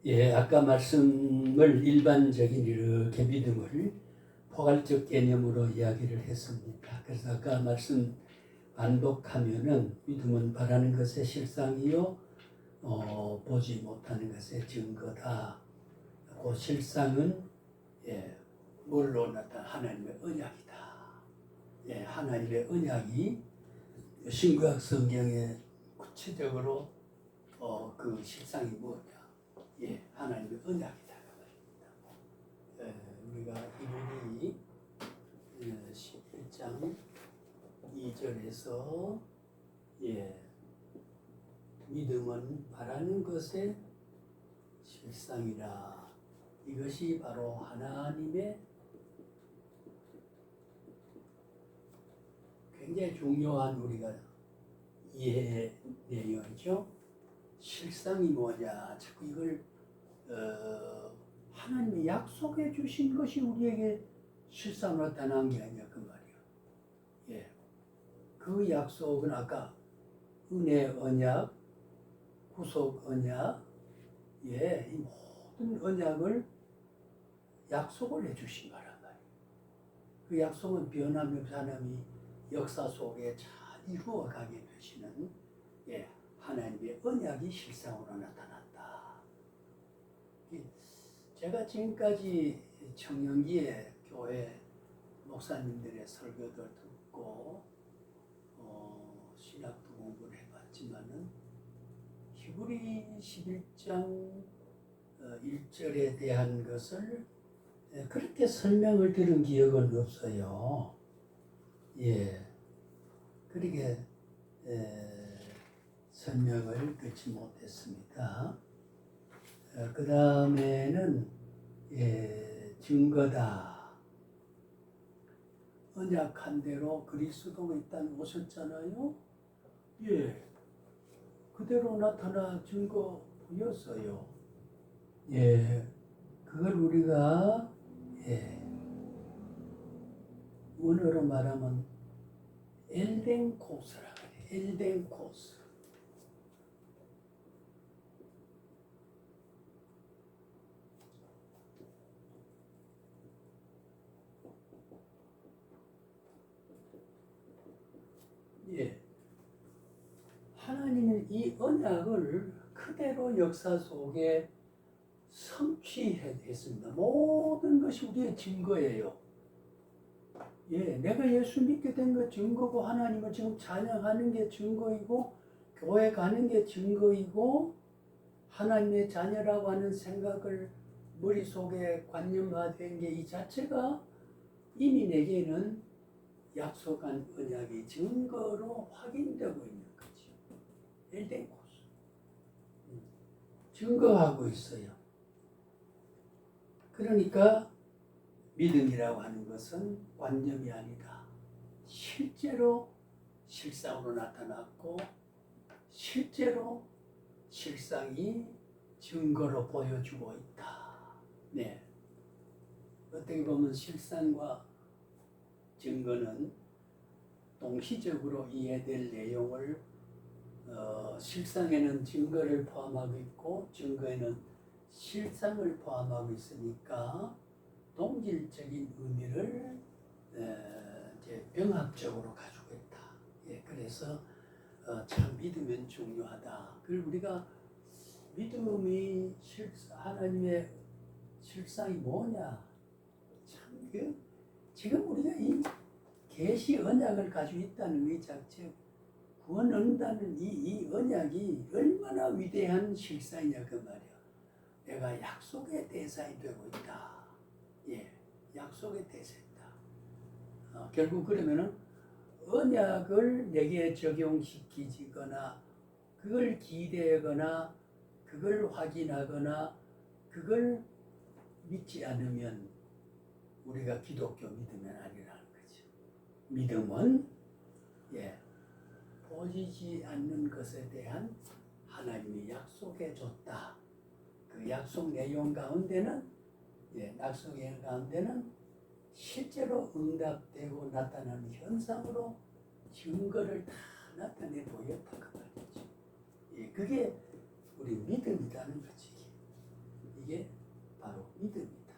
예, 아까 말씀을 일반적인 이렇게 믿음을 포괄적 개념으로 이야기를 했습니다. 그래서 아까 말씀 반복하면은 믿음은 바라는 것의 실상이요, 보지 못하는 것의 증거다. 그 실상은 뭘로 나타나 하나님의 언약이다. 하나님의 언약이 신구약 성경에 구체적으로 그 실상이 뭐냐? 하나님의 언약이다. 우리가 히브리 11장 2절에서 믿음은 바라는 것의 실상이라. 이것이 바로 하나님의 굉장히 중요한 우리가 이해 내용이죠. 실상이 뭐냐? 자꾸 이걸 하나님이 약속해 주신 것이 우리에게 실상으로 나타난 게 아니냐 그 말이야. 그 약속은 아까 은혜 언약, 구속 언약, 이 모든 언약을 약속을 해 주신 거란 말이야. 그 약속은 변함이 없이 하나님이 역사 속에 잘 이루어가게 되시는 하나님의 언약이 실상으로 나타났다. 제가 지금까지 청년기에 교회 목사님들의 설교들 듣고 신학도 공부를 해봤지만은 히브리 11장 1절에 대한 것을 그렇게 설명을 들은 기억은 없어요. 그렇게 설명을 듣지 못했습니다. 그 다음에는 증거다. 언약한 대로 그리스도가 이 땅에 오셨잖아요. 그대로 나타나 증거 보였어요. 그걸 우리가 원어로 말하면 엘덴코스라 그래. 엘덴코스. 하나님은 이 언약을 그대로 역사 속에 성취했습니다. 모든 것이 우리의 증거예요. 내가 예수 믿게 된 것 증거고, 하나님을 지금 찬양하는 게 증거이고, 교회 가는 게 증거이고, 하나님의 자녀라고 하는 생각을 머릿속에 관념화된 게 이 자체가 이미 내게는 약속한 언약의 증거로 확인되고 있는 거지. 엘덴코스. 증거하고 있어요. 그러니까 믿음이라고 하는 것은 관념이 아니다. 실제로 실상으로 나타났고 실제로 실상이 증거로 보여주고 있다. 어떻게 보면 실상과 증거는 동시적으로 이해될 내용을 실상에는 증거를 포함하고 있고 증거에는 실상을 포함하고 있으니까 동질적인 의미를 병합적으로 가지고 있다. 그래서 참 믿으면 중요하다. 그리고 우리가 믿음이 하나님의 실상이 뭐냐? 참 지금 우리가 이 계시 언약을 가지고 있다는 이 자체, 구원 얻는다는 이 언약이 얼마나 위대한 실상이냐 그 말이야. 내가 약속의 대상이 되고 있다. 약속의 대상이다. 결국 그러면은 언약을 내게 적용시키거나 그걸 기대하거나 그걸 확인하거나 그걸 믿지 않으면 우리가 기독교 믿으면 아니라는 거죠. 믿음은 보이지 않는 것에 대한 하나님이 약속해 줬다. 그 약속 내용 가운데는 약속 내용 가운데는 실제로 응답되고 나타나는 현상으로 증거를 다 나타내 보였다 그 말이죠. 그게 우리 믿음이라는 거지. 이게 바로 믿음이다.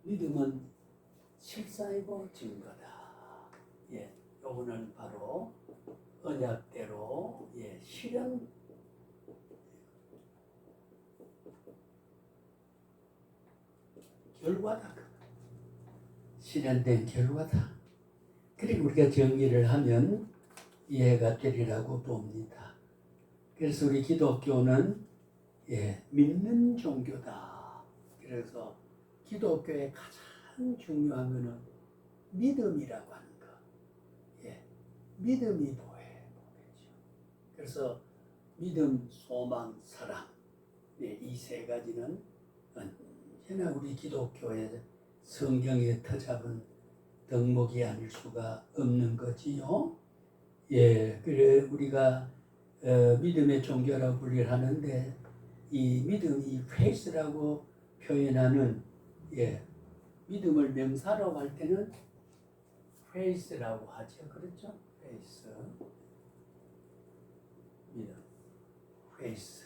믿음은 실상이고 증거다. 예, 요거는 바로 언약대로 실현 결과다. 실현된 결과다. 그리고 우리가 정리를 하면 이해가 되리라고 봅니다. 그래서 우리 기독교는 믿는 종교다. 그래서 기독교의 가장 중요한 것은 믿음이라고 하는 거. 믿음이 보여죠. 그래서 믿음, 소망, 사랑 이 세 가지는 언제나 우리 기독교의 성경에 터잡은 덕목이 아닐 수가 없는 거지요. 그래 우리가 믿음의 종교라고 분리를 하는데 이 믿음이 faith라고 표현하는 믿음을 명사로 할 때는 faith라고 하죠. 그렇죠? faith. 믿음. faith.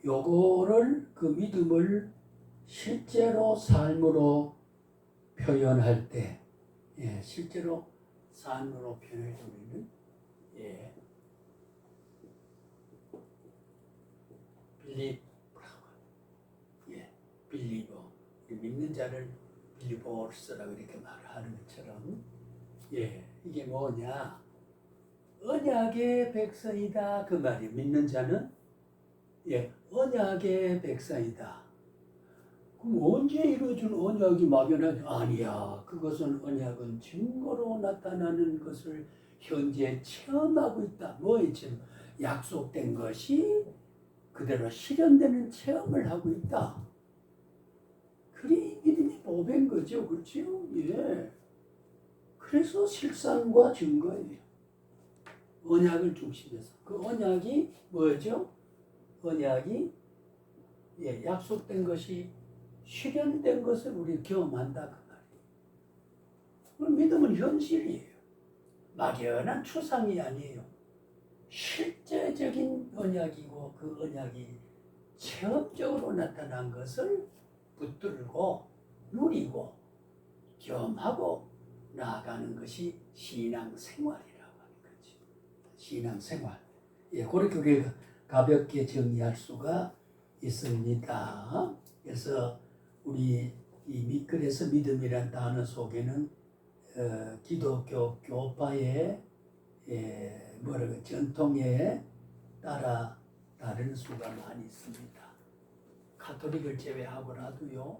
요거를 그 믿음을 실제로 삶으로 표현할 때 실제로 삶으로 표현할 때 우리는 빌리브라고 빌리버 믿는 자를 빌리버스라고 이렇게 말하는 것처럼 이게 뭐냐 언약의 백성이다 그 말이에요. 믿는 자는 언약의 백성이다. 그럼 언제 이루어진 언약이 막연하지? 아니야. 그것은 언약은 증거로 나타나는 것을 현재 체험하고 있다. 뭐에 지금 약속된 것이 그대로 실현되는 체험을 하고 있다. 그리 믿음이 보배인 거죠. 그렇죠? 그래서 실상과 증거예요. 언약을 중심해서. 그 언약이 뭐죠? 언약이 약속된 것이 실현된 것을 우리 경험한다 그 말이에요. 믿음은 현실이에요. 막연한 추상이 아니에요. 실제적인 언약이고 그 언약이 체험적으로 나타난 것을 붙들고 누리고 경험하고 나아가는 것이 신앙생활이라고 하는 거죠. 신앙생활. 그렇게 우리가 가볍게 정리할 수가 있습니다. 그래서 우리 그래서 믿음이란 단어 속에는 기독교 교파의 전통에 따라 다른 수가 많이 있습니다. 가톨릭을 제외하고라도요.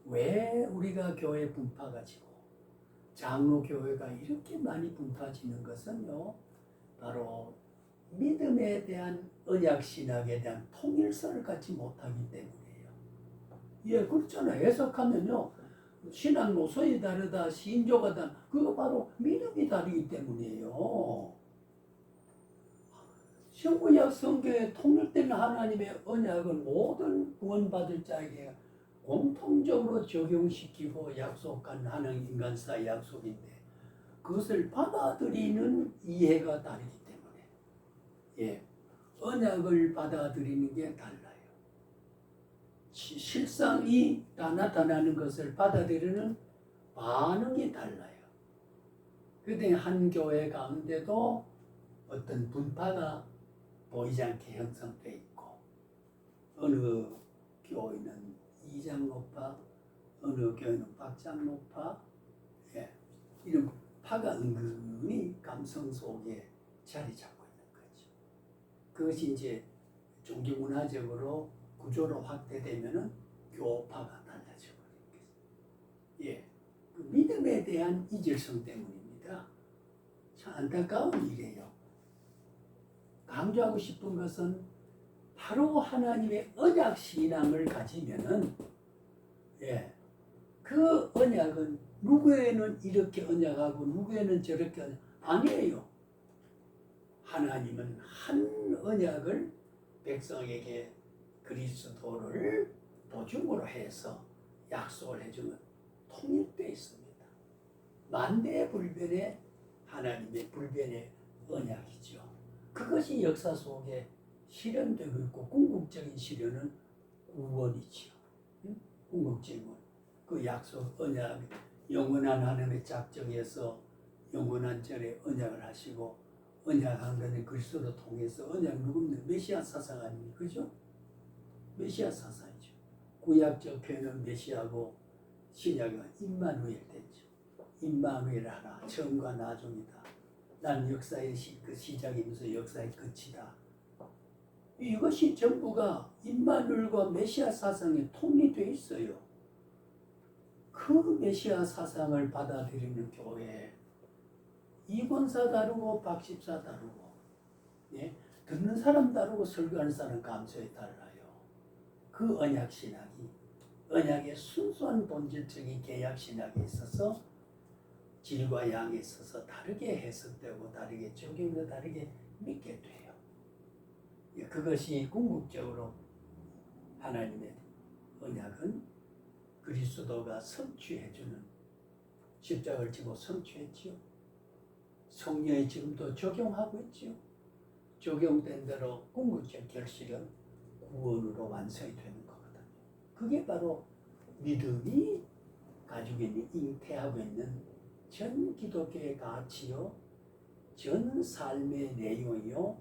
왜 우리가 교회 분파가 지고 장로 교회가 이렇게 많이 분파지는 것은요. 바로 믿음에 대한 언약 신학에 대한 통일성을 갖지 못하기 때문이에요. 그렇잖아요. 해석하면요. 신앙 노선이 다르다, 신조가 다르다. 그거 바로 믿음이 다르기 때문이에요. 신구약 성경에 통일된 하나님의 언약은 모든 구원받을 자에게 공통적으로 적용시키고 약속한 하나님 인간 사이 약속인데 그것을 받아들이는 이해가 다르기 때문에 언약을 받아들이는 게 달라요. 실상이 나타나는 것을 받아들이는 반응이 달라요. 그때 한 교회 가운데도 어떤 분파가 보이지 않게 형성되어 있고 어느 교회는 이장로파, 어느 교회는 박장로파 이런 파가 은근히 감성 속에 자리 잡고 있는 거죠. 그것이 이제 종교문화적으로 구조로 확대되면은 교파가 달라져 버린 거죠. 그 믿음에 대한 이질성 때문입니다. 참 안타까운 일이에요. 강조하고 싶은 것은 바로 하나님의 언약 신앙을 가지면은 그 언약은 누구에는 이렇게 언약하고 누구에는 저렇게 아니에요. 하나님은 한 언약을 백성에게 그리스도를 보증으로 해서 약속을 해주면 통일되어 있습니다. 만대불변의 하나님의 불변의 언약이죠. 그것이 역사 속에 실현되고 있고 궁극적인 실현은 구원이지요. 응? 궁극적인 건. 그 약속, 언약, 영원한 하나님의 작정에서 영원한 절에 언약을 하시고 언약한 것은 그리스도로 통해서 언약 누굽니까? 메시아 사상 아닙니까? 그죠? 메시아 사상이죠. 구약적 표현은 메시아고 신약은 임마누엘 됐죠. 임마누엘 하나, 처음과 나중이다. 난 역사의 그 시작이면서 역사의 끝이다. 이것이 전부가 임마누엘과 메시아 사상에 통일되어 있어요. 그 메시아 사상을 받아들이는 교회, 이권사 다르고 박집사 다르고, 예? 듣는 사람 다르고 설교하는 사람 감수에 달라요. 그 언약 신학이 언약의 순수한 본질적인 계약 신학에 있어서 질과 양에 있어서 다르게 해석되고 다르게 적용되고 다르게 믿게 돼요. 그것이 궁극적으로 하나님의 언약은 그리스도가 성취해주는, 십자가를 지고 성취했지요. 성령이 지금도 적용하고 있지요. 적용된 대로 궁극적 결실은 구원으로 완성이 되는 거거든요. 그게 바로 믿음이 가지고 있는, 잉태하고 있는 전 기독교의 가치요, 전 삶의 내용이요,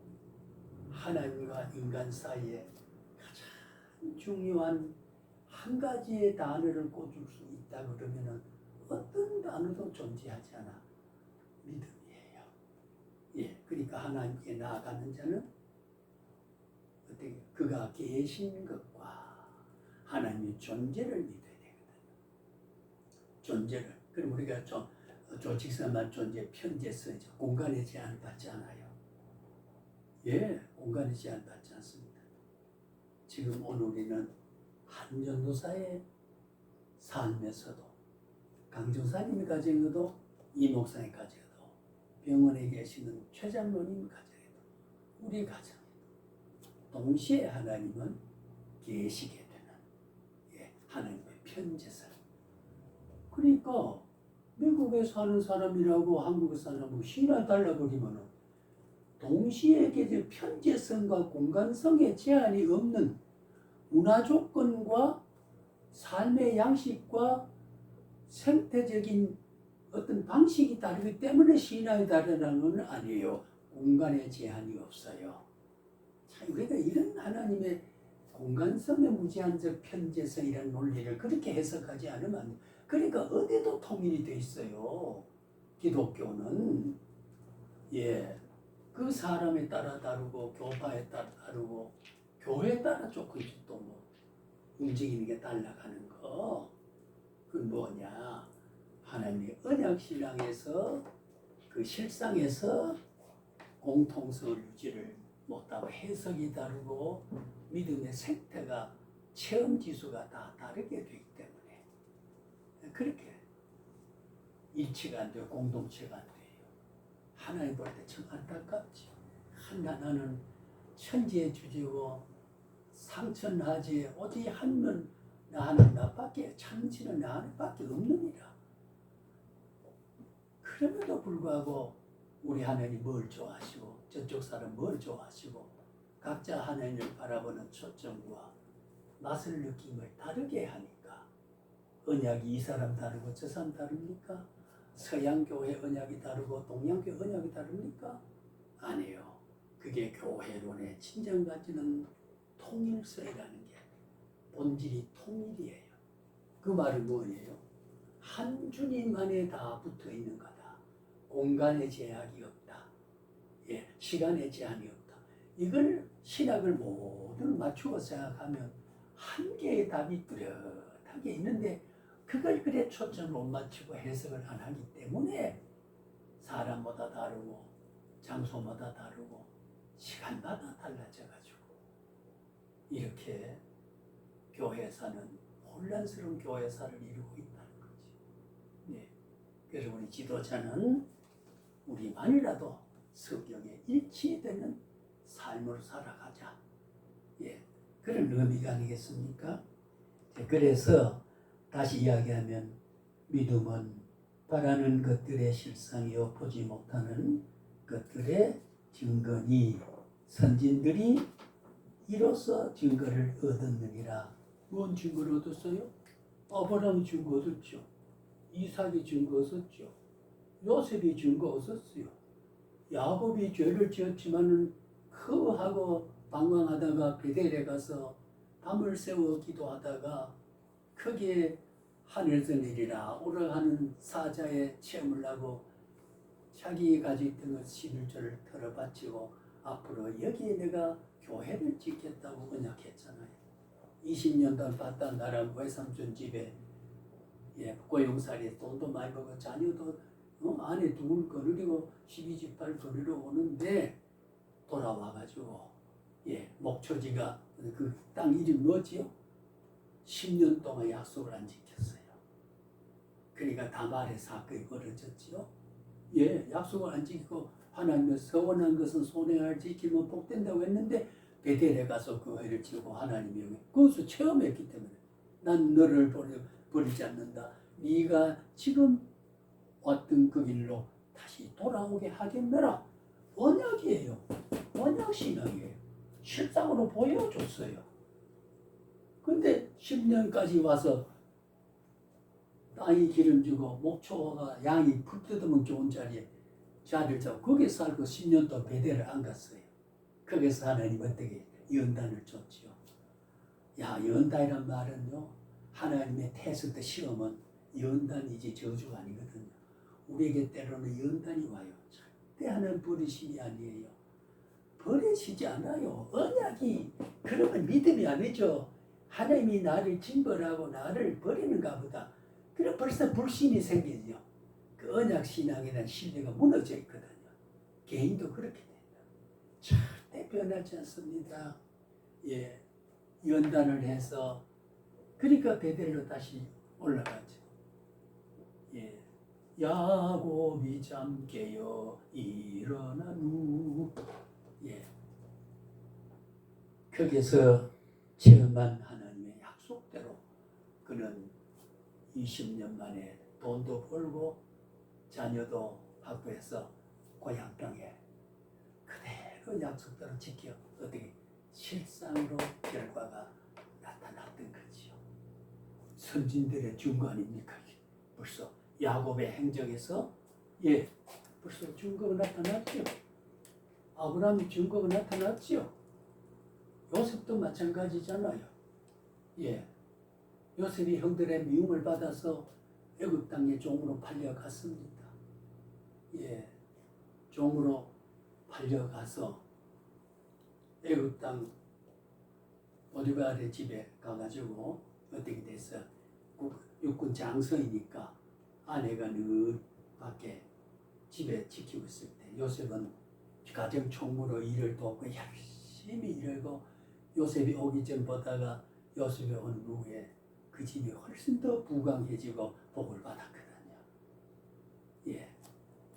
하나님과 인간 사이에 가장 중요한 한 가지의 단어를 꽂을 수 있다 그러면은 어떤 단어도 존재하지 않아. 믿음이에요. 예, 그러니까 하나님께 나아가는 자는 어떻게 그가 계신 것과 하나님의 존재를 믿어야 되거든요. 존재를. 그럼 우리가 조직사만 존재 편재성이죠. 공간에 제한 받지 않아요. 예, 공간에 제한 받지 않습니다. 지금 오늘 우리는 한 전도사의 삶에서도, 강정사님이 가정에도, 이 목사님 가정에도, 병원에 계시는 최장로님 가정에도, 우리 가정에도 동시에 하나님은 계시게 되는, 예, 하나님의 편재성. 그러니까 미국에 사는 사람이라고 한국에 사는 사람하고 신화 달라버리면은 동시에 계신 편재성과 공간성의 제한이 없는 문화 조건과 삶의 양식과 생태적인 어떤 방식이 다르기 때문에 신앙이 다르다는 건 아니에요. 공간의 제한이 없어요. 자, 우리가 이런 하나님의 공간성의 무제한적 편재성이라는 논리를 그렇게 해석하지 않으면 안 돼요. 그러니까 어디도 통일이 돼 있어요. 기독교는. 예, 그 사람에 따라 다르고 교파에 따라 다르고 교회에 따라 조금씩 또 뭐 움직이는 게 달라가는 거. 그건 뭐냐? 하나님의 언약 신앙에서 그 실상에서 공통성을 유지를 못하고 해석이 다르고 믿음의 생태가 체험 지수가 다 다르게 되기 때문에 그렇게 일치가 안 돼요. 공동체가 안 돼요. 하나님 볼 때 참 안타깝지. 나는 천지의 주제고 상천하지 오직 한면 나는 나밖에, 참지는 나밖에 없느니라. 그럼에도 불구하고 우리 하나님 뭘 좋아하시고 저쪽 사람 뭘 좋아하시고 각자 하나님을 바라보는 초점과 맛을 느낌을 다르게 하니까 언약이 이 사람 다르고 저 사람 다릅니까? 서양교회 언약이 다르고 동양교회 언약이 다릅니까? 아니에요. 그게 교회론의 진정 가지는 통일성이라는 게 본질이 통일이에요. 그 말은 뭐예요? 한 주님 안에 다 붙어 있는 거다. 공간의 제약이 없다. 예, 시간의 제한이 없다. 이걸 신학을 모두 맞추고 생각하면 한 개의 답이 뚜렷하게 있는데 그걸 그래 초점을 못 맞추고 해석을 안 하기 때문에 사람마다 다르고 장소마다 다르고 시간마다 달라져가지고 이렇게 교회사는 혼란스러운 교회사를 이루고 있다는 거지. 네. 그래서 우리 지도자는 우리만이라도 성경에 일치되는 삶으로 살아가자. 예, 그런 의미가 아니겠습니까? 그래서 다시 이야기하면 믿음은 바라는 것들의 실상이요 보지 못하는 것들의 증거니 선진들이 이로써 증거를 얻었느니라. 뭔 증거를 얻었어요? 아브라함이 증거 얻었죠. 이삭이 증거 얻었죠. 요셉이 증거 얻었어요. 야곱이 죄를 지었지만은 하고 방황하다가 베델에 가서 밤을 새워 기도하다가 크게 하늘에서 내리라 오라 하는 사자의 체험을 하고 자기 가지고 있던 것 11조를 털어바치고 앞으로 여기에 내가 교회를 짓겠다고 언약했잖아요. 20년 동안 봤던 나라 외삼촌 집에 고용살이 돈도 많이 벌고 자녀도 아내 둘 거느리고 12지팔 거느리러 오는데 돌아와가지고 목초지가 그 땅 이름 뭐지요? 10년 동안 약속을 안 지켰어요. 그러니까 다말의 사건이 벌어졌지요. 약속을 안 지키고 하나님의 서원한 것은 손해를 지키면 복된다고 했는데 베델에 가서 그 애를 지고 하나님이 여기 그것을 체험했기 때문에 난 너를 버리지 않는다. 네가 지금 왔던 그 길로 다시 돌아오게 하겠노라. 언약이에요. 언약 신앙이에요. 실상으로 보여줬어요. 근데 10년까지 와서 땅이 기름지고 목초가 양이 풀 뜯으면 좋은 자리를 잡고 거기에 살고 10년 동안 베델을 안 갔어요. 거기서 하나님 어떻게 연단을 줬지요. 연단이란 말은요, 하나님의 테스트 시험은 연단이지 저주가 아니거든요. 우리에게 때로는 연단이 와요. 절대 하나님 버리심이 아니에요. 버리시지 않아요. 언약이 그러면 믿음이 아니죠. 하나님이 나를 징벌하고 나를 버리는가 보다. 그래 벌써 불신이 생기죠. 그 언약 신앙에 대한 신뢰가 무너져 있거든요. 개인도 그렇게 된다. 절대 변하지 않습니다. 연단을 해서 그러니까 베델로 다시 올라가죠. 야곱이 잠 깨어 일어난 후 거기서 체험한 하나님의 약속대로 그는 20년 만에 돈도 벌고 자녀도 확보해서 고향 땅에 그대로 약속대로 지켜 어떻게 실상으로 결과가 나타났던 거지요. 선진들의 증거 아닙니까? 벌써 야곱의 행적에서 벌써 증거가 나타났죠. 아브라함의 증거가 나타났죠. 요셉도 마찬가지잖아요. 요셉이 형들의 미움을 받아서 애굽 땅에 종으로 팔려갔습니다. 종으로 팔려가서 애굽 땅 보디발의 집에 가가지고 어떻게 됐어요? 육군 장성이니까 아내가 늘 밖에 집에 지키고 있을 때 요셉은 가정 총무로 일을 돕고 열심히 일하고 요셉이 오기 전보다가 요셉이 온 후에 그 집이 훨씬 더 부강해지고 복을 받았거든요.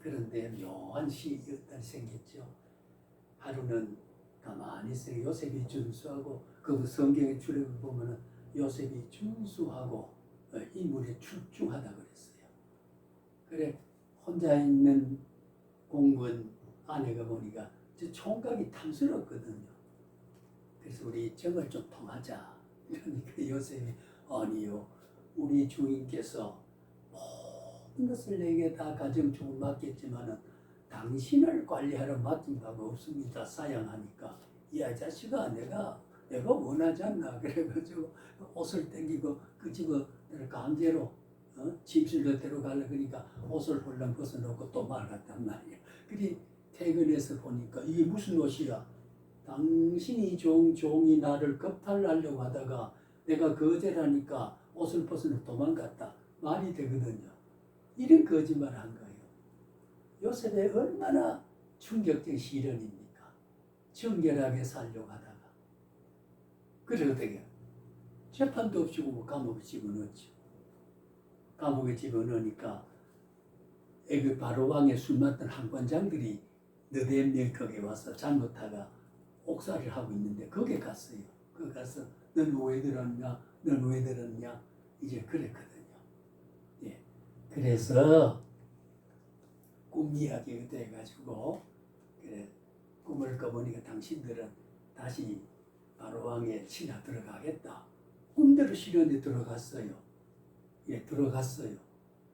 그런데 묘한 시기가 생겼죠. 하루는 가만히 있어요. 요셉이 준수하고 그 성경의 출애굽을 보면은 요셉이 준수하고 인물에 출중하다 그랬어요. 그래 혼자 있는 공군 아내가 보니까 저 총각이 탐스럽거든요. 그래서 우리 정을 좀 통하자. 그러니까 요셉이 아니요. 우리 주인께서 모든 것을 내게 다 가정총을 맡겼지만은 당신을 관리하러 맡은 바가 없습니다. 사양하니까 이 아저씨가 내가 원하지 않나 그래가지고 옷을 당기고 그 집을 강제로 짐실로 데려가려 그러니까 옷을 홀랑 벗어놓고 또 말았단 말이에요. 그리 퇴근해서 보니까 이게 무슨 옷이야? 당신이 종이 나를 겁탈하려고 하다가 내가 거절하니까 옷을 벗어놓고 도망갔다. 말이 되거든요. 이런 거짓말을 한 거예요. 요셉의 얼마나 충격적인 시련입니까? 정결하게 살려고 하다가. 그래서 어떻게 재판도 없이 감옥에 집어넣었죠. 감옥에 집어넣으니까 애굽 바로 왕의 술 맡던 한관장들이 너댓 명 거기에 와서 잘못하가 옥살이를 하고 있는데 거기에 갔어요. 거기 가서 넌 왜 들었냐? 넌 왜 들었냐? 이제 그랬거든요. 그래서 꿈 이야기가 돼가지고 그래 꿈을 꿔보니까 당신들은 다시 바로 왕의 신하 들어가겠다. 꿈대로 실현에 들어갔어요. 예, 들어갔어요.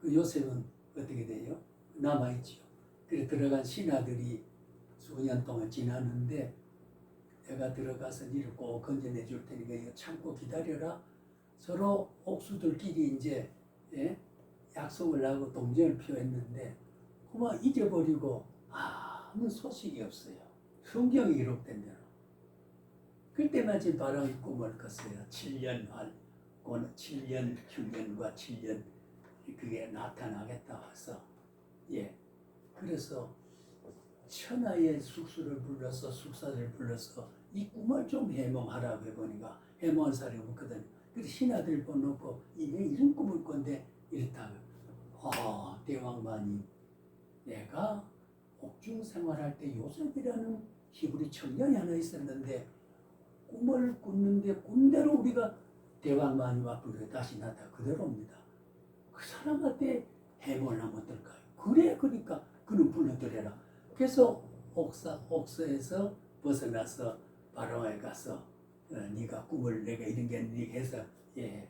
그 요셉은 어떻게 돼요? 남아있죠. 그래 들어간 신하들이 수년 동안 지났는데 내가 들어가서 니를 꼭 건져내 줄 테니까 이거 참고 기다려라. 서로 옥수들끼리 이제 예? 약속을 하고 동정을 표했는데 그만 잊어버리고 아무 소식이 없어요. 성경이 기록된 대로. 그때마침 바람이 꿈을 꿨어요. 7년 곧 7년 흉년과 7년 그게 나타나겠다 해서 예. 그래서 천하의 숙수를 불러서 숙사를 불러서 이 꿈을 좀 해몽하라고 해보니까 해몽한 사람이 없거든요. 그래서 신하들 보놓고 이런 꿈을 꿨는데 이렇다고 대왕마님 내가 옥중 생활할 때 요셉이라는 히브리 청년이 하나 있었는데 꿈을 꿨는데 꿈대로 우리가 대왕마님 앞으로 다시 나타 그대로입니다. 그 사람한테 해몽을 하면 어떨까요? 그래 그러니까 그는 불러들여라. 그래서 옥사에서 벗어나서 바로에 가서 네가 꿈을 내가 이런 게 네가 해서 예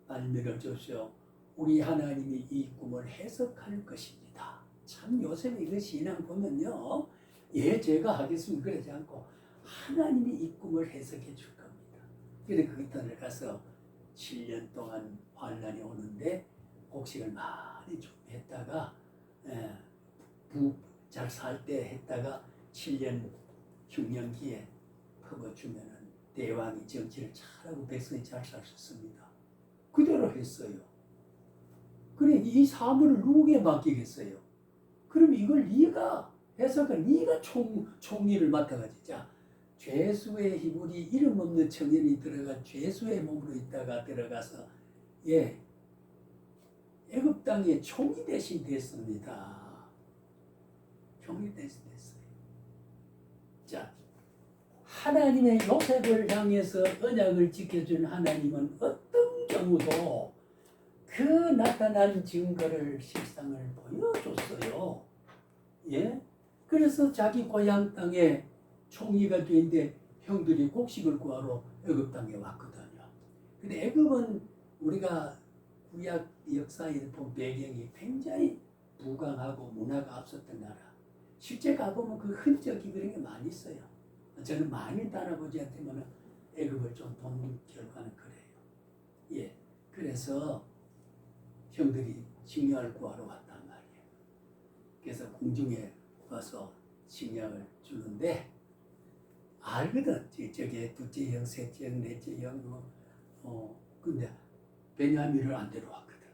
말미를 줍시오. 우리 하나님이 이 꿈을 해석할 것입니다. 참 요셉의 이거 신앙 보면요. 예 제가 하겠습니다. 그러지 않고 하나님이 이 꿈을 해석해 줄 겁니다. 그래 그 땅을 가서 7년 동안 환란이 오는데 곡식을 많이 좀 했다가 잘 살 때 했다가 7년 흉년기에 퍼버주면은 대왕이 정치를 잘하고 백성이 잘 살 수 있습니다. 그대로 했어요. 그래 이 사물을 누구에게 맡기겠어요? 그럼 이걸 네가 해석을 네가 총리를 맡아가지고 자 죄수의 히브리 이름 없는 청년이 들어가 죄수의 몸으로 있다가 들어가서 예 애굽 땅의 총리 대신 됐습니다. 총리 대신 됐어요. 자 하나님의 요셉을 향해서 언약을 지켜준 하나님은 어떤 경우도 그 나타난 증거를 실상을 보여줬어요. 예? 그래서 자기 고향 땅에 총리가 되는데 형들이 곡식을 구하러 애굽 땅에 왔거든요. 근데 애굽은 우리가 구약 역사에 본 배경이 굉장히 부강하고 문화가 앞섰던 나라. 실제 가보면 그 흔적이 그런 게 많이 있어요. 저는 많이 따라보지 않지만 애굽을 좀 본 결과는 그래요. 예, 그래서 형들이 식량을 구하러 왔단 말이에요. 그래서 궁중에 와서 식량을 주는데 알거든. 저게 둘째 형, 셋째 형, 넷째 형 근데 베냐민을 안 데려왔거든.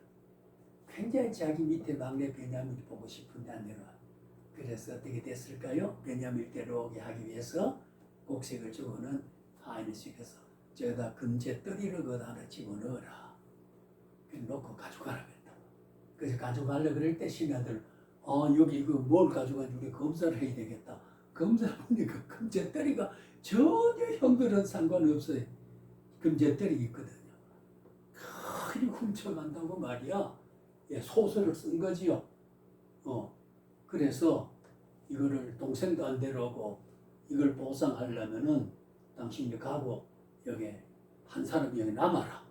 굉장히 자기 밑에 막내 베냐민을 보고 싶은데 안 데려와. 그래서 어떻게 됐을까요? 베냐민을 데려오게 하기 위해서 곡식을 주고는 하인식에서 저기다 금제떨이를 거기다 하나 집어넣어라. 놓고 가져가라 그랬다. 그래서 가져가려고 그럴 때 신하들 여기 이거 뭘 가져가는지 우리 검사를 해야 되겠다. 검사 보니까 금제떨이가 전혀 형들은 상관없어요. 금제떨이 있거든요. 그리 훔쳐간다고 말이야. 예, 소설을 쓴 거지요. 그래서 이거를 동생도 안 데려오고 이걸 보상하려면은 당신이 가고 여기 한 사람이 여기 남아라.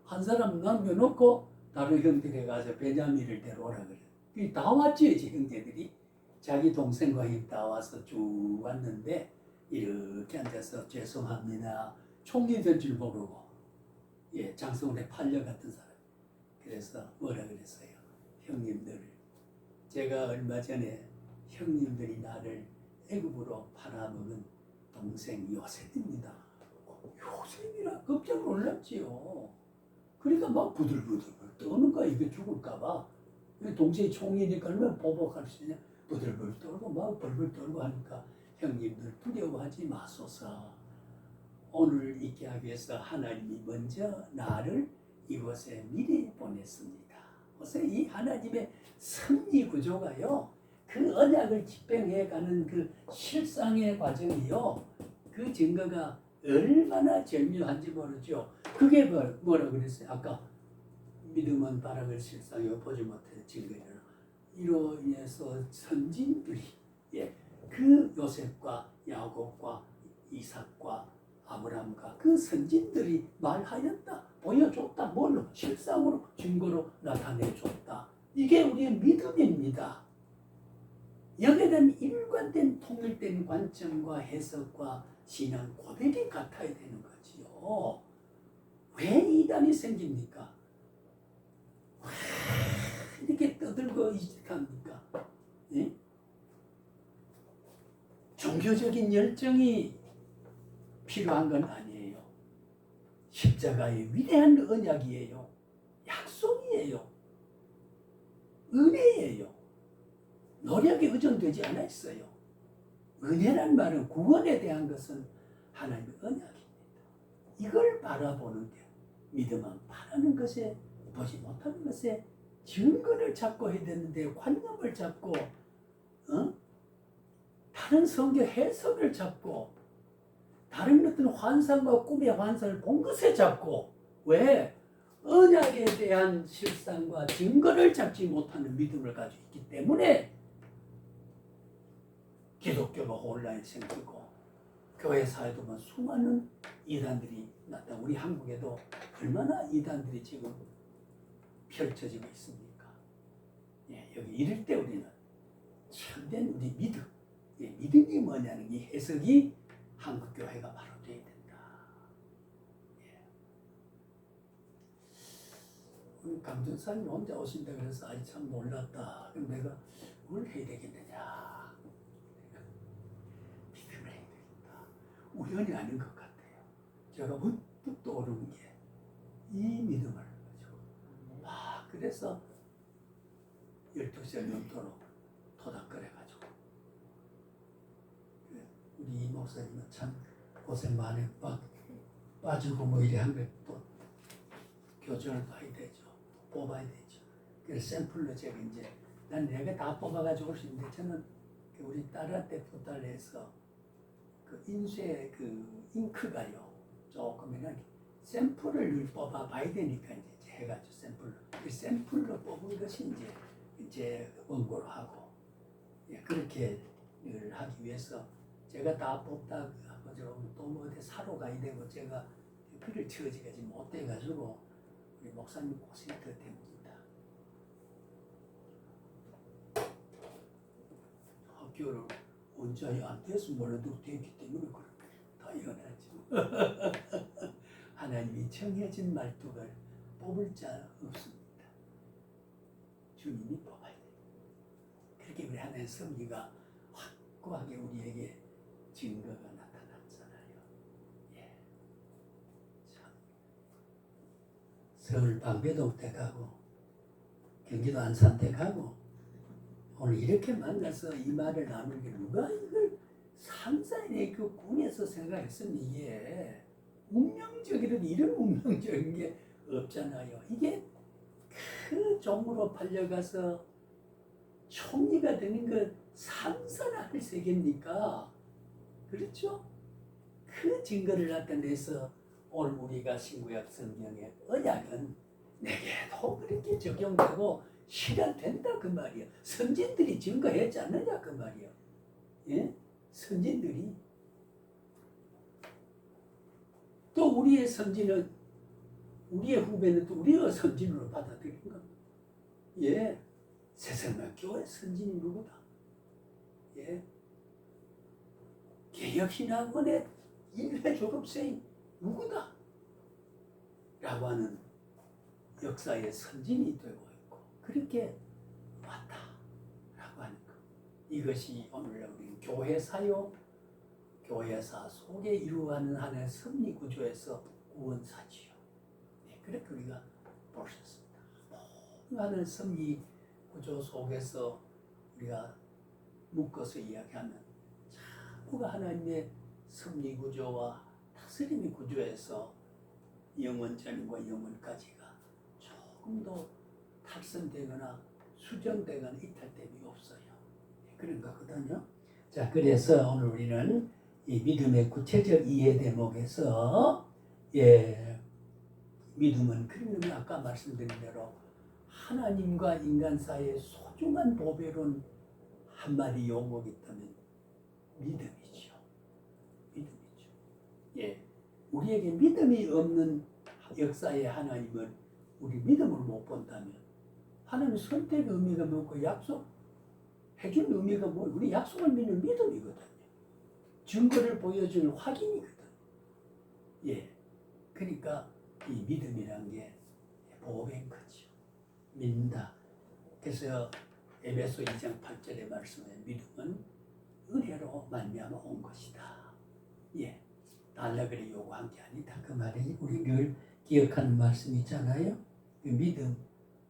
한 사람 남겨놓고 다른 형들에 가서 베냐민을 데려오라 그래. 다 왔지 형제들이. 자기 동생과 다 와서 쭉 왔는데 이렇게 앉아서 죄송합니다. 총리 될 줄 모르고 예, 장성훈의 팔려 같은 사람. 그래서 뭐라 그랬어요? 형님들 제가 얼마 전에 형님들이 나를 애굽으로 팔아먹은 동생 요셉입니다. 요셉이라 깜짝 놀랐지요. 그러니까 막 부들부들 떠는 거야. 이게 죽을까봐. 동생이 총리니까 얼마나 보복할 수 있냐. 부들부들 떨고 막 벌벌 떨고 하니까 형님들 두려워하지 마소서. 오늘 있게 하기 위해서 하나님이 먼저 나를 이곳에 미리 보냈습니다. 그래서 이 하나님의 섭리 구조가요. 그 언약을 집행해가는 그 실상의 과정이요. 그 증거가 얼마나 절묘한지 모르죠. 그게 뭐라 그랬어요? 아까 믿음은 바람을 실상에 보지 못해 증거잖아. 이로 인해서 선진들이 예, 그 요셉과 야곱과 이삭과 아브라함과 그 선진들이 말하였다, 보여줬다, 뭘로? 실상으로, 증거로 나타내줬다. 이게 우리의 믿음입니다. 여기에 대한 일관된 통일된 관점과 해석과 신앙 고백이 같아야 되는 거지요. 왜 이단이 생깁니까? 왜 이렇게 떠들고 이직합니까? 예? 종교적인 열정이 필요한 건 아니에요. 십자가의 위대한 언약이에요. 약속이에요. 은혜예요. 노력에 의존되지 않아 있어요. 은혜란 말은 구원에 대한 것은 하나님의 언약입니다. 이걸 바라보는 게 믿음은 바라는 것에, 보지 못하는 것에 증거를 잡고 해야 되는데 관념을 잡고 다른 성경 해석을 잡고 다른 어떤 환상과 꿈의 환상을 본 것에 잡고, 왜? 언약에 대한 실상과 증거를 잡지 못하는 믿음을 가지고 있기 때문에 기독교가 혼란이 생기고 교회 사회도 보면 수많은 이단들이 나타나. 우리 한국에도 얼마나 이단들이 지금 펼쳐지고 있습니까? 예, 여기 이럴 때 우리는 참된 우리 믿음, 예, 믿음이 뭐냐는 이 해석이 한국 교회가 바로 돼야 된다. 예. 우리 강준사님 혼자 오신다 그래서 아이 참 놀랐다. 그럼 내가 뭘 해야 되겠느냐? 믿음을 해야 되겠다. 우연이 아닌 것 같아요. 제가 문득 떠오르는 게 이 믿음을 가지고 그래서 12시간 넘도록 토닥거려가지고 우리 이 목사님은 참 고생 많이 빠지고 뭐 이래 한 걸 또 교정을 봐야 되죠. 뽑아야 되죠. 그래서 샘플로 제가 이제 난 내가 다 뽑아가지고 올 수 있는데 저는 우리 딸한테 부탁해서 그 인쇄 그 잉크가요 조금이나 샘플을 뽑아 봐야 되니까 이제 해가지고 샘플로 뽑은 것이 이제 원고로 하고, 예, 그렇게 일 하기 위해서 제가 다 뽑다 또 뭐 어디 사러 가야 되고 제가 글을 지어지지 못해가지고 우리 목사님 고생이 더 됩니다. 학교를 언제 안 돼서 몰라도 되기 때문에 그렇게 당연하죠. 하나님이 정해진 말뚝을 뽑을 자 없습니다. 주님이 뽑아야 돼요. 그렇게 우리 하나님의 섭리가 확고하게 우리에게 증거가 나타났잖아요. 예. 참. 서울 방배동댁 가고 경기도 안산댁 가고 오늘 이렇게 만나서 이 말을 나누는 게 누가 이걸 상상의 그 궁에서 생각했으면 이게 운명적이든 이런 운명적인 게 없잖아요. 이게 그 종으로 팔려가서 총리가 되는 것 상상할 세계입니까? 그렇죠? 그 증거를 나타내서 오늘 우리가 신구약 성경의 언약은 내게도 그렇게 적용되고 실현된다 그 말이야. 선진들이 증거했지 않느냐 그 말이야. 예? 선진들이 또 우리의 선진은 우리의 후배는 또 우리가 선진으로 받아들인 겁니다. 예, 세상만 교회 선진이 누구다? 예, 개혁신학원의 인회 졸업생이 누구다? 라고 하는 역사의 선진이 되고 있고 그렇게 왔다라고 하는 것. 이것이 오늘 우리 교회사요, 교회사 속에 이루어가는 하나의 섭리 구조에서 구원사지요. 네, 그렇게 우리가 볼 수 있습니다. 모든 섭리 구조 속에서 우리가 묶어서 이야기하면 전부가 하나님의 섭리 구조와 다스림의 구조에서 영원전과 영원까지가 조금도 탈선되거나 수정되거나 이탈됨이 없어요. 네, 그런 거거든요. 자, 그래서 오늘 우리는 이 믿음의 구체적 이해 대목에서 믿음은 그러면 아까 말씀드린 대로 하나님과 인간 사이의 소중한 보배로운 한마디 용어가 있다면 믿음이죠. 믿음이죠. 예, 우리에게 믿음이 없는 역사의 하나님은 우리 믿음을 못 본다면 하나님 선택의 의미가 뭐고 약속 해준 의미가 뭐 우리 약속을 믿는 믿음이거든요. 증거를 보여줄 확인이거든. 예, 그러니까 이 믿음이란 게 보호된 거죠. 믿는다. 그래서 에베소 2장 8절의 말씀에 믿음은 은혜로 말미암아 온 것이다. 예, 달라그리 요구한 게 아니다. 그 말이 우리 늘 기억하는 말씀 있잖아요. 그 믿음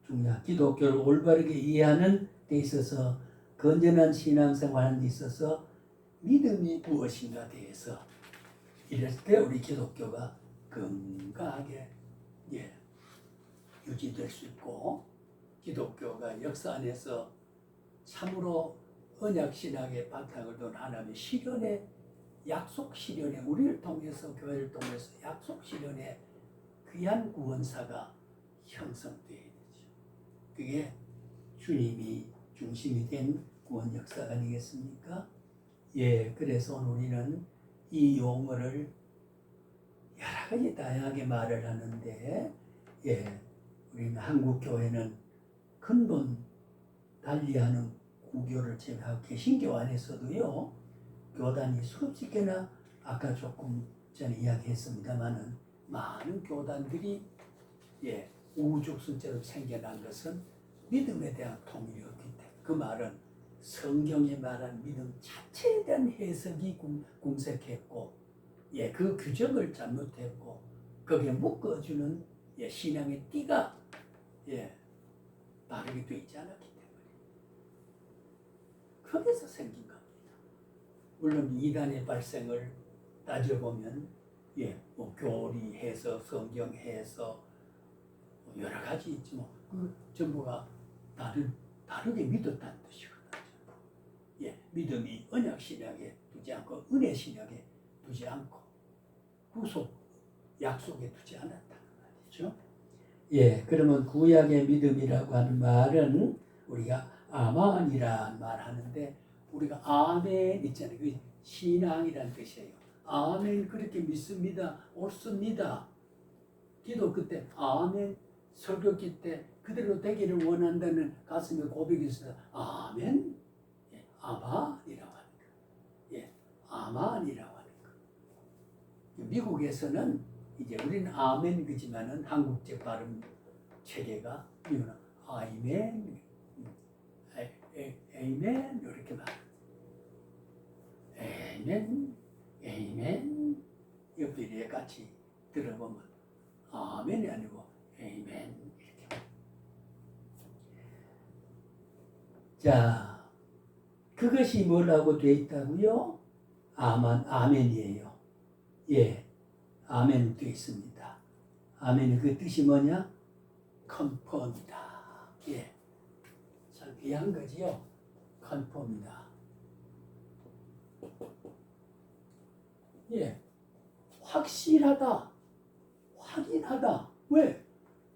중요한 기독교를 올바르게 이해하는 데 있어서 건전한 신앙생활하는 데 있어서 믿음이 무엇인가 대해서 이럴 때 우리 기독교가 건강하게 예, 유지될 수 있고 기독교가 역사 안에서 참으로 언약신학의 바탕을 둔 하나님의 실현의 약속 실현에 우리를 통해서 교회를 통해서 약속 실현의 귀한 구원사가 형성되어야 되죠. 그게 주님이 중심이 된 구원 역사가 아니겠습니까? 예, 그래서 우리는 이 용어를 여러 가지 다양하게 말을 하는데 예, 우리는 한국 교회는 근본 달리하는 구교를 제가 개신교 안에서도요 교단이 수없이 개나 아까 조금 전에 이야기했습니다만은 많은 교단들이 예, 우후죽순처럼 생겨난 것은 믿음에 대한 통일이었기 때문에 그 말은 성경이 말한 믿음 자체에 대한 해석이 궁색했고 예, 그 규정을 잘못했고 거기에 묶어주는 예, 신앙의 띠가 예, 바르게 되어 있지 않았기 때문에 거기서 생긴 겁니다. 물론 이단의 발생을 따져보면 예, 뭐 교리 해석, 성경 해석 뭐 여러 가지 있지 뭐 그 전부가 다르게 믿었다는 뜻이거든요. 예, 믿음이 언약 신약에 두지 않고 은혜 신약에 두지 않고 구속 약속에 두지 않았다는 말이죠. 예, 그러면 구약의 믿음이라고 하는 말은 우리가 아만이란 말 하는데 우리가 아멘 있잖아요. 그 신앙이란 뜻이에요. 아멘 그렇게 믿습니다. 옳습니다. 기도 그때 아멘 설교기 때 그대로 되기를 원한다는 가슴에 고백이 있어서 아멘 예, 아만이라고 하는 거예요. 예, 아만이라고 하는 거예요. 미국에서는 이제 우리는 아멘 그지만은 한국제 발음 체계가 이거는 아멘 에이멘 이렇게 말해요. 에이멘 에이멘 옆에 같이 들어보면 아멘이 아니고 에이멘 이렇게. 자, 그것이 뭐라고 되어 있다고요? 아멘이에요. 예, 아멘 되어 있습니다. 아멘의 그 뜻이 뭐냐? 컨펌이다. 예, 참 귀한 거지요. 컨펌이다. 예, 확실하다, 확인하다. 왜?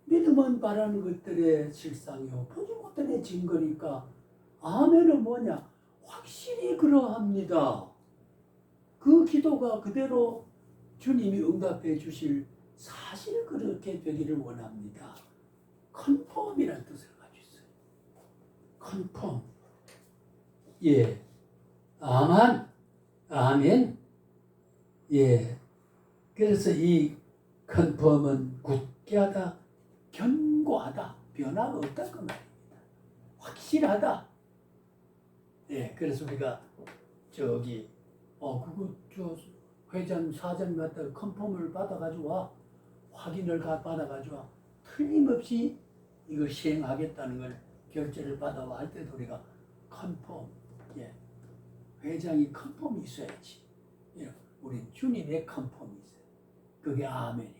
믿음은 바라는 것들의 실상이요 보지 못하는 증거니까 아멘은 뭐냐? 확실히 그러합니다. 그 기도가 그대로 주님이 응답해 주실 사실 그렇게 되기를 원합니다. 컨펌이라는 뜻을 가지고 있어요. 컨펌. 예, 아멘. 예, 그래서 이 컨펌은 굳게 하다, 견고하다, 변화가 없다는 그 말입니다. 확실하다. 예, 그래서 우리가 그거 회장 사장 갔다가 컨펌을 받아가지고 와, 확인을 받아가지고 와, 틀림없이 이걸 시행하겠다는 걸 결제를 받아와 할 때도 우리가 컨펌, 예, 회장이 컨펌이 있어야지. 예, 우리 주님의 컨펌이 있어요. 그게 아멘이거든요.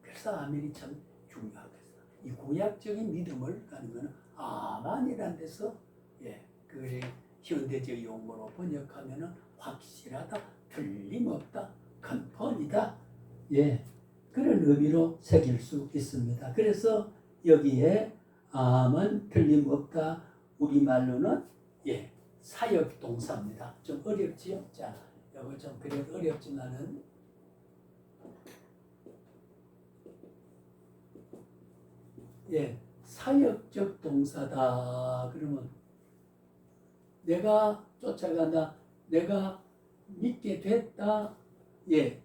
그래서 아멘이 참 중요하겠어요. 이 구약적인 믿음을 가는 아만이라는 데서 예, 그 현대적 용어로 번역하면은 확실하다, 틀림없다, 컨펌이다. 예, 그런 의미로 새길 수 있습니다. 그래서 여기에 아멘, 틀림없다, 우리말로는 예, 사역 동사입니다. 좀 어렵지요? 자, 이거 좀 그래도 어렵지만은 예, 사역적 동사다. 그러면 내가 쫓아간다. 내가 믿게 됐다. 예,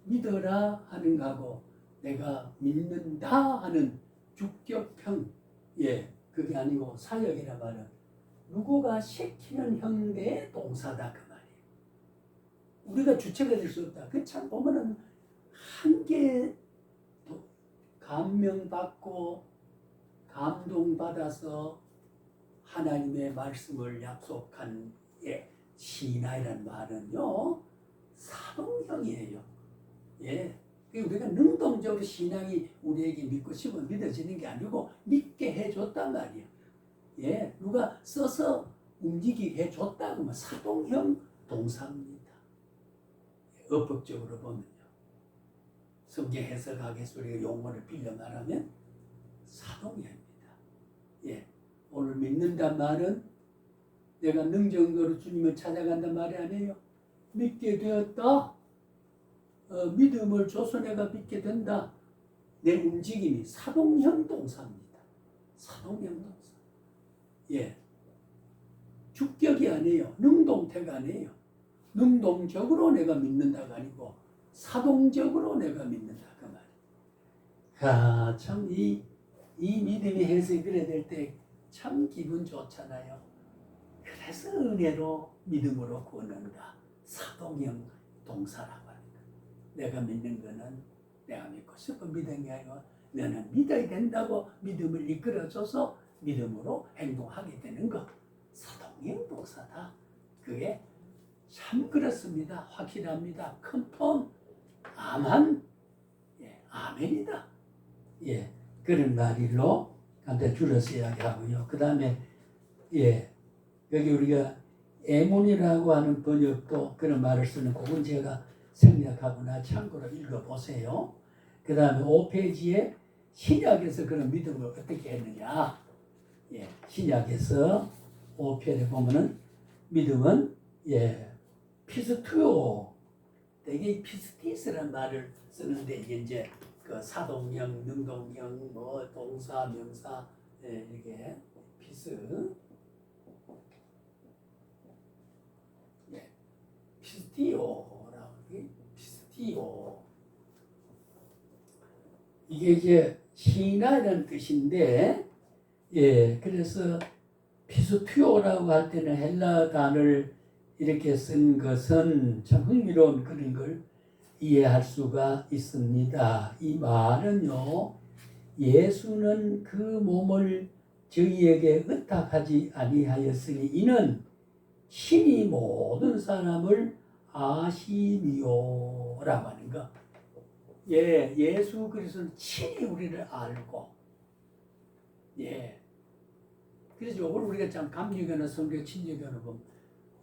믿어라 하는 거하고 내가 믿는다 하는 주격형. 예, 그게 아니고 사역이란 말은 누구가 시키는 형태의 동사다 그 말이에요. 우리가 주체가 될 수 없다. 그 참 보면은 한개 감명받고 감동받아서 하나님의 말씀을 약속한 예, 신하이란 말은요 사동형이에요. 예, 우리가 능동적으로 신앙이 우리에게 믿고 싶으면 믿어지는 게 아니고 믿게 해줬단 말이에요. 예, 누가 써서 움직이게 해줬다 그러면 사동형 동사입니다. 어법적으로 보면요. 성경 해석하겠서 우리가 용어를 빌려 말하면 사동형입니다. 예, 오늘 믿는단 말은 내가 능정도로 주님을 찾아간단 말이 아니에요. 믿게 되었다. 믿음을 줘서 내가 믿게 된다. 내 움직임이 사동형 동사입니다. 사동형 동사. 예, 주격이 아니에요. 능동태가 아니에요. 능동적으로 내가 믿는다가 아니고 사동적으로 내가 믿는다 그 말이에요. 아, 참 이 믿음의 해석이 그래 될 때 참 기분 좋잖아요. 그래서 은혜로 믿음으로 구원한다. 사동형 동사라고 합니다. 내가 믿는 거는 내가 믿고 싶은 믿음이 아니고 너는 믿어야 된다고 믿음을 이끌어줘서 믿음으로 행동하게 되는 것. 사동형 동사다. 그게 참 그렇습니다. 확실합니다. 컨펌 아멘. 예, 아멘이다. 예, 그런 말일로 간단히 줄여서 이야기하고요. 그 다음에 예, 여기 우리가 에몬이라고 하는 번역도 그런 말을 쓰는 그건 제가 생략하거나 참고로 읽어보세요. 그 다음에 5페이지에 신약에서 그런 믿음을 어떻게 했느냐. 예, 신약에서 5편에 보면은 믿음은 예, 피스투오, 되게 피스티스라는 말을 쓰는데 이제 그 사동형, 능동형, 뭐 동사, 명사 예, 이렇게 피스, 예, 피스티오라고 피스티오. 이게 이제 신하라는 뜻인데, 예, 그래서 피스티오라고 할 때는 헬라 단어를 이렇게 쓴 것은 참 흥미로운 그런 걸 이해할 수가 있습니다. 이 말은요, 예수는 그 몸을 저희에게 의탁하지 아니하였으니 이는 신이 모든 사람을 아심이요라고 하는 거. 예, 예수 그리스도는 친히 우리를 알고, 예. 그래서 이걸 우리가 참 감리교나 성교 친교교나 보면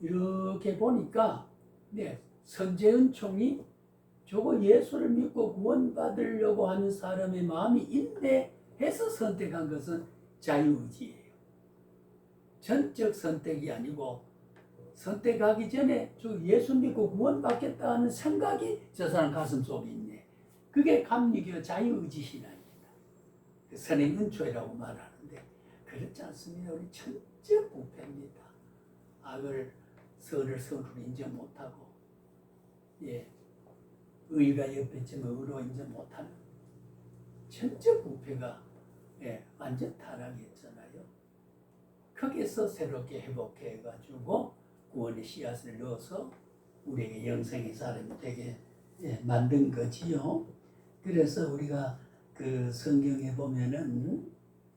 이렇게 보니까 네, 선재은총이 저거 예수를 믿고 구원받으려고 하는 사람의 마음이 인내해서 선택한 것은 자유의지예요. 전적 선택이 아니고 선택하기 전에 저 예수 믿고 구원받겠다 하는 생각이 저 사람 가슴속에 있네. 그게 감리교 자유의지 신앙입니다. 선의 은초이라고 말하는데 그렇지 않습니다. 우리 천적 부패입니다. 악을 선을 선으로 인정 못하고 예, 의가 옆에 있지만 의로 인정 못하는 천적 부패가 예, 완전 타락했잖아요. 거기서 새롭게 회복해가지고 구원의 씨앗을 넣어서 우리에게 영생의 사람이 되게 예, 만든 거지요. 그래서 우리가 그 성경에 보면은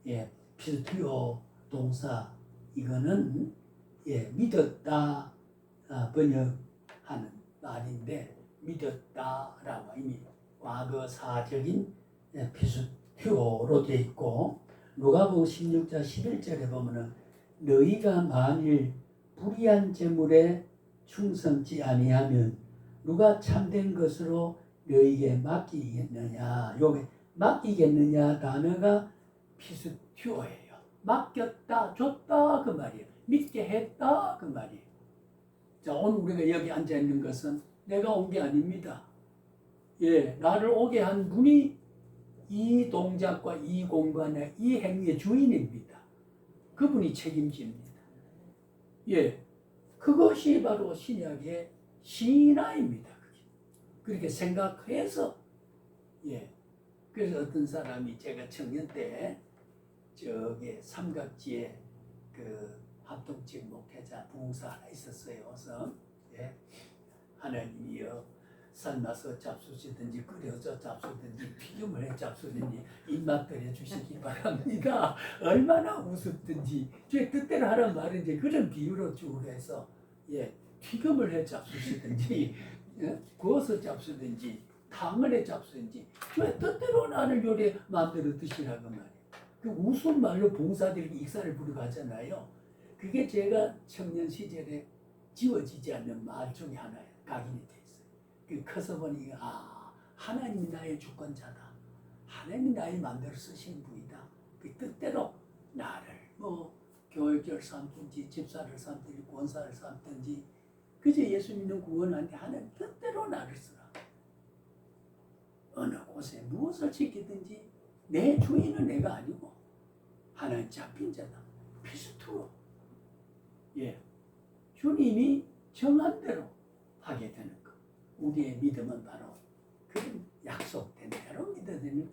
예, 필투요 동사 이거는 예, 믿었다 번역하는 말인데 믿었다라고 이미 과거사적인 예, 필투요로 되어 있고 누가복음 16장 11절에 보면은 너희가 만일 불의한 재물에 충성치 아니하면 누가 참된 것으로 너희에게 맡기겠느냐. 요게 맡기겠느냐 단어가 피스튜어예요. 맡겼다, 줬다 그 말이에요. 믿게 했다 그 말이에요. 자, 오늘 우리가 여기 앉아 있는 것은 내가 온 게 아닙니다. 예, 나를 오게 한 분이 이 동작과 이 공간의 이 행위의 주인입니다. 그분이 책임집니다. 예, 그것이 바로 신약의 신화입니다. 그렇게 생각해서 예, 그래서 어떤 사람이 제가 청년 때 저기 삼각지에 그 합동직 목회자 부흥사 하나 있었어요. 그래서 예, 하나님이여 삶아서 잡수시든지 끓여서 잡수든지 튀김을 해 잡수든지 입맛들여 주시기 바랍니다. 얼마나 우습든지 제 뜻대로 하란 말은 이제 그런 비유로 주로 해서 예, 튀김을 해 잡수시든지 예, 구워서 잡수든지 탕을 해 잡수든지 왜 뜻대로 나는 요리 마음대로 드시라고 말이에요. 그 우스운 말로 봉사들이 익사를 부르고 하잖아요. 그게 제가 청년 시절에 지워지지 않는 말 중에 하나예요. 각인이 돼 있어요. 그 커서 보니 하나님이 나의 주권자다. 하나님이 나의 마음대로 쓰신 분이다. 그 뜻대로 나를 뭐 교육자를 삼든지 집사를 삼든지 권사를 삼든지 그저 예수 믿는 구원한테 하나님 뜻대로 나를 쓰라. 어느 곳에 무엇을 지키든지 내 주인은 내가 아니고 하나님 잡힌 자다. 피스투로 예, 주님이 정한 대로 하게 되는 것. 우리의 믿음은 바로 그런 약속된 대로 믿어지는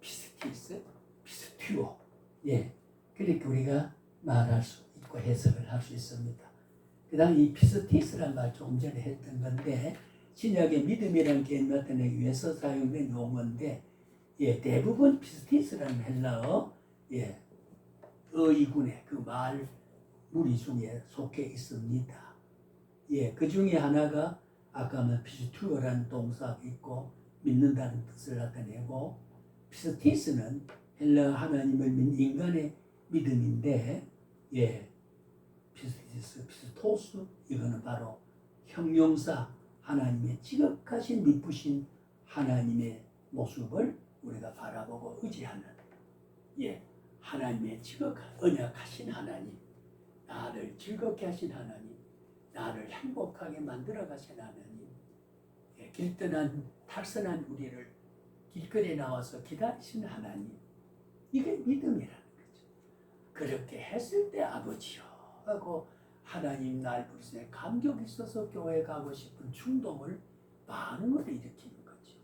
피스티스, 피스튜어. 예, 그렇게 우리가 말할 수 있고 해석을 할 수 있습니다. 그 다음 이 피스티스란 말 조금 전에 했던 건데 신약의 믿음이라는 개념 나타내기 위해서 사용된 용어인데 예, 대부분 피스티스라는 헬라어 예, 어이군의 그 말 무리 중에 속해 있습니다. 예, 그 중에 하나가 아까 피스투어라는 동사가 있고 믿는다는 뜻을 나타내고 피스티스는 헬라 하나님을 믿는 인간의 믿음인데 예, 피스티스, 피스토스 이거는 바로 형용사 하나님의 지극하신 미쁘신 하나님의 모습을 우리가 바라보고 의지하는 예, 하나님의 지극한 언약하신 하나님 나를 즐겁게 하신 하나님 나를 행복하게 만들어 가신 하나님 예, 길떠난 탈선한 우리를 길거리에 나와서 기다리시는 하나님 이게 믿음이라는 거죠. 그렇게 했을 때 아버지요 하고 하나님 날 부르시네 감격이 있어서 교회 가고 싶은 충동을 반응을 일으키는 거죠.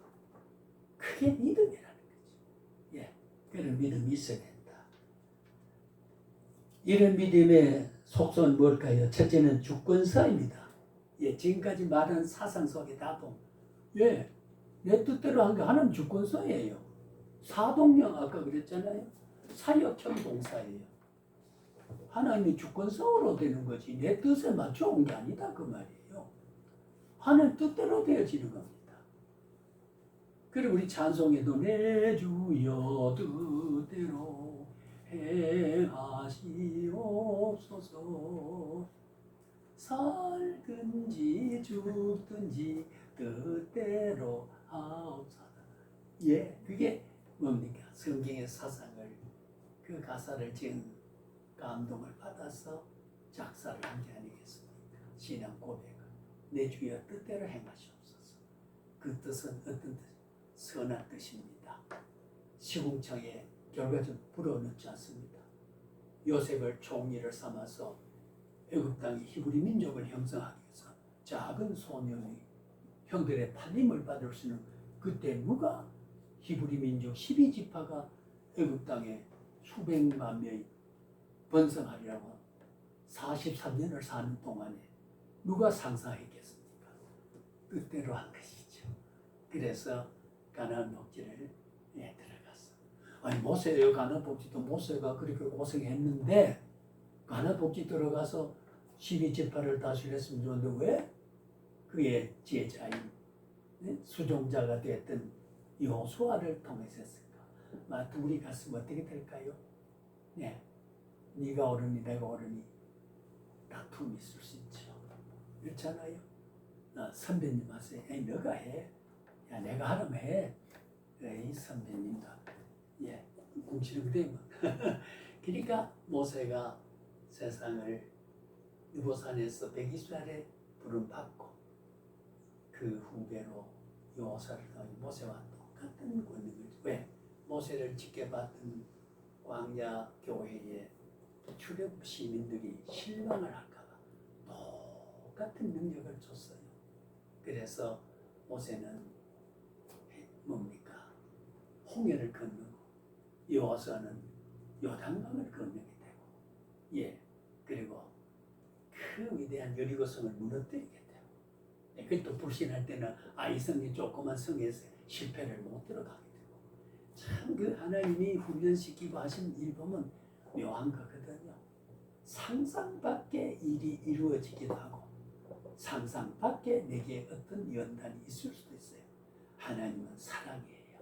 그게 믿음이라는 거죠. 예, 그런 믿음이 있어야 된다. 이런 믿음의 속성은 뭘까요? 첫째는 주권사입니다. 예, 지금까지 말한 사상 속에 다도 예, 내 뜻대로 한 게 하나님 주권사예요. 사동령 아까 그랬잖아요. 사역형 동사예요. 하나님이 주권사로 되는 거지 내 뜻에 맞춰온 게 아니다 그 말이에요. 하나님 뜻대로 되어지는 겁니다. 그리고 우리 찬송에도 내 주여 뜻대로 행하시옵소서 살든지 죽든지 뜻대로 하옵소서. 예, 그게 뭡니까? 성경의 사상을 그 가사를 지은 감동을 받아서 작사를 한 게 아니겠습니까? 신앙 고백을 내 주여 뜻대로 행하시옵소서. 그 뜻은 어떤 뜻? 선한 뜻입니다. 시궁창에 결과적으로 불어넣지 않습니다. 요셉을 총리를 삼아서 애굽 땅의 히브리 민족을 형성하기 위해서 작은 소년이 형들의 팔림을 받을 수 있는 그때 누가 히브리 민족 12지파가 애굽 땅에 수백만 명이 번성하리라고 43년을 사는 동안에 누가 상상했겠습니까? 뜻대로 한 것이죠. 그래서 가나안 복지를 들어갔어. 아니 모세요 가나안 복지도 모세가 그렇게 고생했는데 가나안 복지 들어가서 12지파를 다스렸으면 좋은데 왜 그의 제자인 수종자가 됐던 여호수아를 통해서 했을까? 둘이 갔으면 어떻게 될까요? 네. 네가 옳으니 내가 옳으니 다툼이 있을 수 있죠. 그렇잖아요. 선배님 하세요. 에이 너가 해. 야 내가 하라면 해. 에이 선배님도 예 궁시렁 대면. 그러니까 모세가 세상을 느보산에서 120살에 부름 받고 그 후배로 여호수아를 통해 모세와 똑같은 권능을 왜 모세를 지켜봤던 광야 교회의 출애굽 시민들이 실망을 할까봐 똑같은 능력을 줬어요. 그래서 모세는 뭡니까? 홍해를 건너고 여호수아는 요단강을 건너게 되고, 예, 그리고 그 위대한 여리고성을 무너뜨리게 되고, 그걸 또 불신할 때는 이 성이 조그만 성에서 실패를 못 들어가게 되고, 참 그 하나님이 훈련시키고 하신 일 보면 묘한 거거든요. 상상 밖의 일이 이루어지기도 하고 상상 밖에 내게 어떤 연단이 있을 수도 있어요. 하나님은 사랑이에요.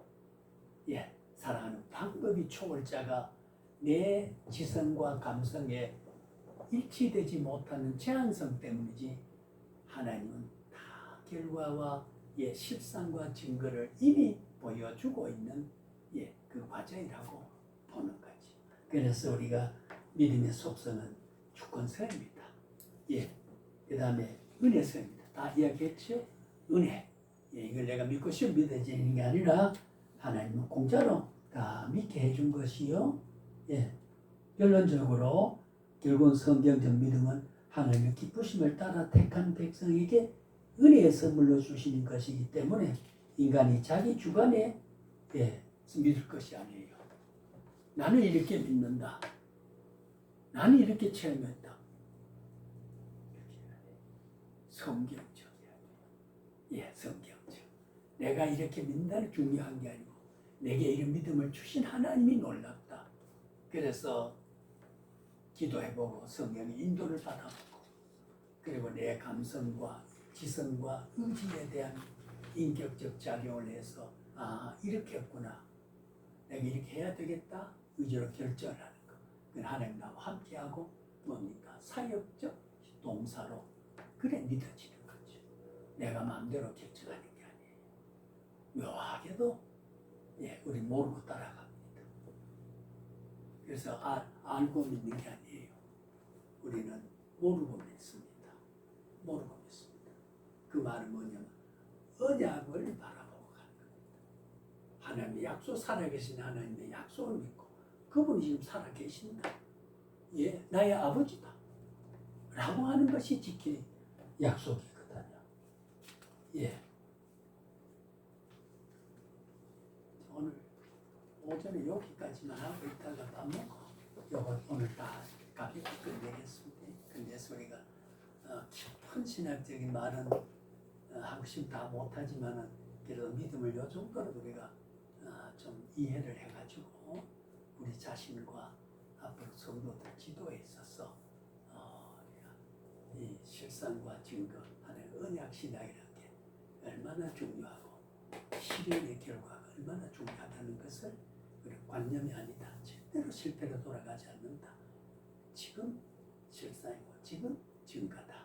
예, 사랑하는 방법이 초월자가 내 지성과 감성에 일치되지 못하는 제한성 때문이지, 하나님은 다 결과와 실상과 증거를 이미 보여주고 있는 그 과정이라고 보는 거지. 그래서 우리가 믿음의 속성은 주권성입니다. 그 다음에 은혜성입니다. 다 이야기했죠? 은혜. 이걸 내가 믿고 싶어 믿어지는 게 아니라 하나님은 공짜로 다 믿게 해준 것이요. 결론적으로 결국은 성경적 믿음은 하나님의 기쁘심을 따라 택한 백성에게 은혜의 선물로 주시는 것이기 때문에 인간이 자기 주관에 믿을 것이 아니에요. 나는 이렇게 믿는다. 나는 이렇게 체험했다. 성경적이야. 성경적. 내가 이렇게 믿는다는 중요한 게 아니고 내게 이런 믿음을 주신 하나님이 놀랍다. 그래서 기도해보고 성경의 인도를 받아보고, 그리고 내 감성과 지성과 의지에 대한 인격적 작용을 해서 이렇게 했구나. 내가 이렇게 해야 되겠다. 의지로 결정을 하는 거. 그건 하나님 나와 함께하고 뭡니까? 사역적 동사로 그래 믿어지는 거죠. 내가 마음대로 결정하는 게 아니에요. 묘하게도 우리 모르고 따라갑니다. 그래서 알고 믿는 게 아니에요. 우리는 모르고 믿습니다. 모르고 믿습니다. 그 말은 뭐냐면 언약을 바라보고 가는 겁니다. 하나님의 약속, 살아계신 하나님의 약속을 믿고 그분이 지금 살아계신다. 나의 아버지다. 라고 하는 것이 지킬 약속이거든요. 오늘 오전에 여기까지만 하고 있다가 밥 먹고 요거 오늘 다 가볍게 끝내겠습니다. 끝내서 우리가 깊은 신학적인 말은 하고 싶으면 다 못하지만은 그래도 믿음을 요 정도로 우리가 좀 이해를 해가지고 우리 자신과 앞으로 성도들 기도에 있어서 이 실상과 증거 하는 언약 신앙이라는 게 얼마나 중요하고 실현의 결과가 얼마나 중요하다는 것을 우리 관념이 아니다. 절대로 실패로 돌아가지 않는다. 지금 실상이고 지금 증거다.